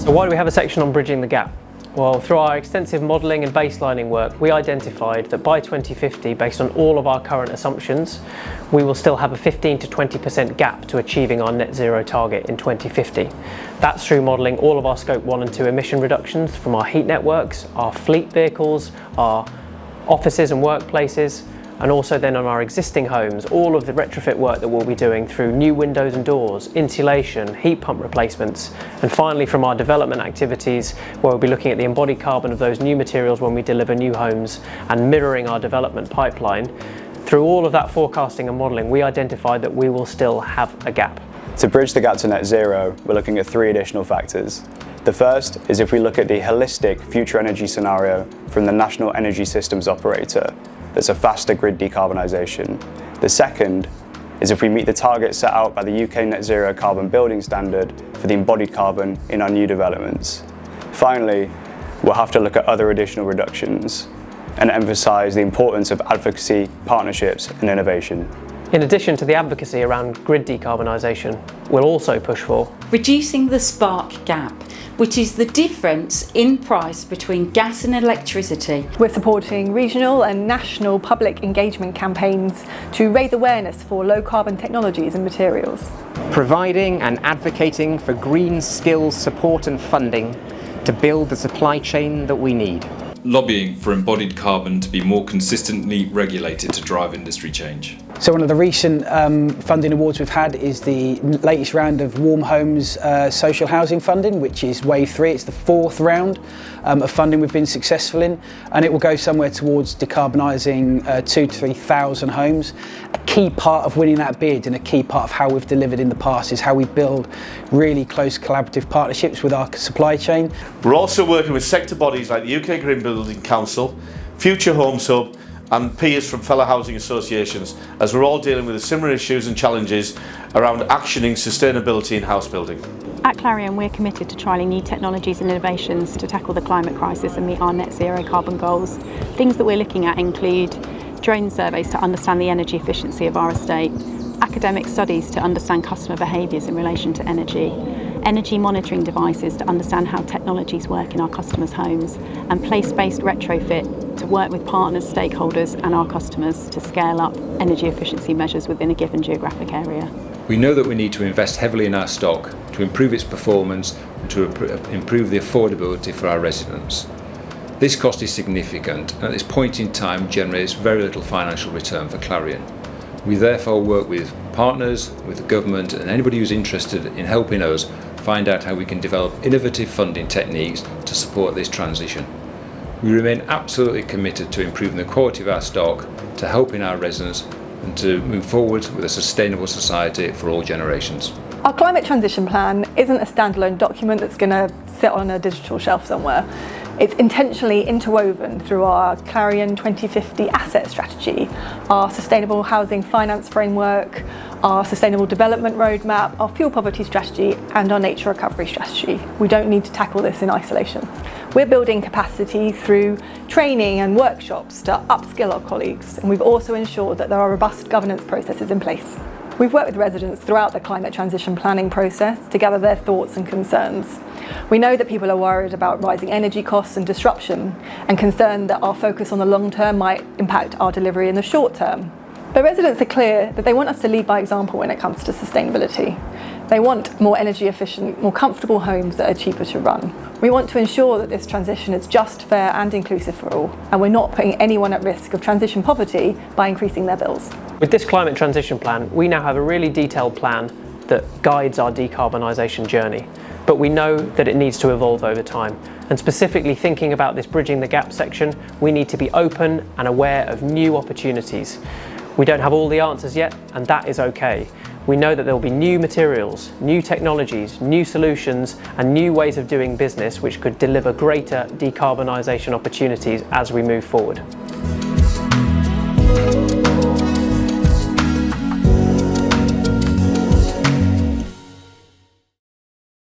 So why do we have a section on bridging the gap? Well, through our extensive modelling and baselining work, we identified that by 2050, based on all of our current assumptions, we will still have a 15 to 20% gap to achieving our net zero target in 2050. That's through modelling all of our scope 1 and 2 emission reductions from our heat networks, our fleet vehicles, our offices and workplaces, and also then on our existing homes, all of the retrofit work that we'll be doing through new windows and doors, insulation, heat pump replacements, and finally from our development activities where we'll be looking at the embodied carbon of those new materials when we deliver new homes and mirroring our development pipeline. Through all of that forecasting and modelling, we identified that we will still have a gap. To bridge the gap to net zero, we're looking at 3 additional factors. The first is if we look at the holistic future energy scenario from the National Energy Systems Operator. That's a faster grid decarbonisation. The second is if we meet the targets set out by the UK Net Zero Carbon Building Standard for the embodied carbon in our new developments. Finally, we'll have to look at other additional reductions and emphasise the importance of advocacy, partnerships and innovation. In addition to the advocacy around grid decarbonisation, we'll also push for reducing the spark gap, which is the difference in price between gas and electricity. We're supporting regional and national public engagement campaigns to raise awareness for low carbon technologies and materials. Providing and advocating for green skills support and funding to build the supply chain that we need. Lobbying for embodied carbon to be more consistently regulated to drive industry change. So one of the recent funding awards we've had is the latest round of Warm Homes social housing funding, which is wave 3. It's the 4th round of funding we've been successful in, and it will go somewhere towards decarbonising 2,000 to 3,000 homes. A key part of winning that bid and a key part of how we've delivered in the past is how we build really close collaborative partnerships with our supply chain. We're also working with sector bodies like the UK Green Building Council, Future Homes Hub and peers from fellow housing associations, as we're all dealing with the similar issues and challenges around actioning sustainability in house building. At Clarion, we're committed to trialling new technologies and innovations to tackle the climate crisis and meet our net zero carbon goals. Things that we're looking at include drone surveys to understand the energy efficiency of our estate, academic studies to understand customer behaviours in relation to energy monitoring devices to understand how technologies work in our customers' homes, and place-based retrofit to work with partners, stakeholders and our customers to scale up energy efficiency measures within a given geographic area. We know that we need to invest heavily in our stock to improve its performance and to improve the affordability for our residents. This cost is significant and at this point in time generates very little financial return for Clarion. We therefore work with partners, with the government and anybody who's interested in helping us find out how we can develop innovative funding techniques to support this transition. We remain absolutely committed to improving the quality of our stock, to helping our residents and to move forward with a sustainable society for all generations. Our climate transition plan isn't a standalone document that's going to sit on a digital shelf somewhere. It's intentionally interwoven through our Clarion 2050 asset strategy, our sustainable housing finance framework, our sustainable development roadmap, our fuel poverty strategy and our nature recovery strategy. We don't need to tackle this in isolation. We're building capacity through training and workshops to upskill our colleagues, and we've also ensured that there are robust governance processes in place. We've worked with residents throughout the climate transition planning process to gather their thoughts and concerns. We know that people are worried about rising energy costs and disruption and concerned that our focus on the long term might impact our delivery in the short term. But residents are clear that they want us to lead by example when it comes to sustainability. They want more energy efficient, more comfortable homes that are cheaper to run. We want to ensure that this transition is just, fair and inclusive for all, and we're not putting anyone at risk of transition poverty by increasing their bills. With this climate transition plan, we now have a really detailed plan that guides our decarbonisation journey, but we know that it needs to evolve over time. And specifically thinking about this bridging the gap section, we need to be open and aware of new opportunities. We don't have all the answers yet, and that is okay. We know that there will be new materials, new technologies, new solutions and new ways of doing business which could deliver greater decarbonisation opportunities as we move forward.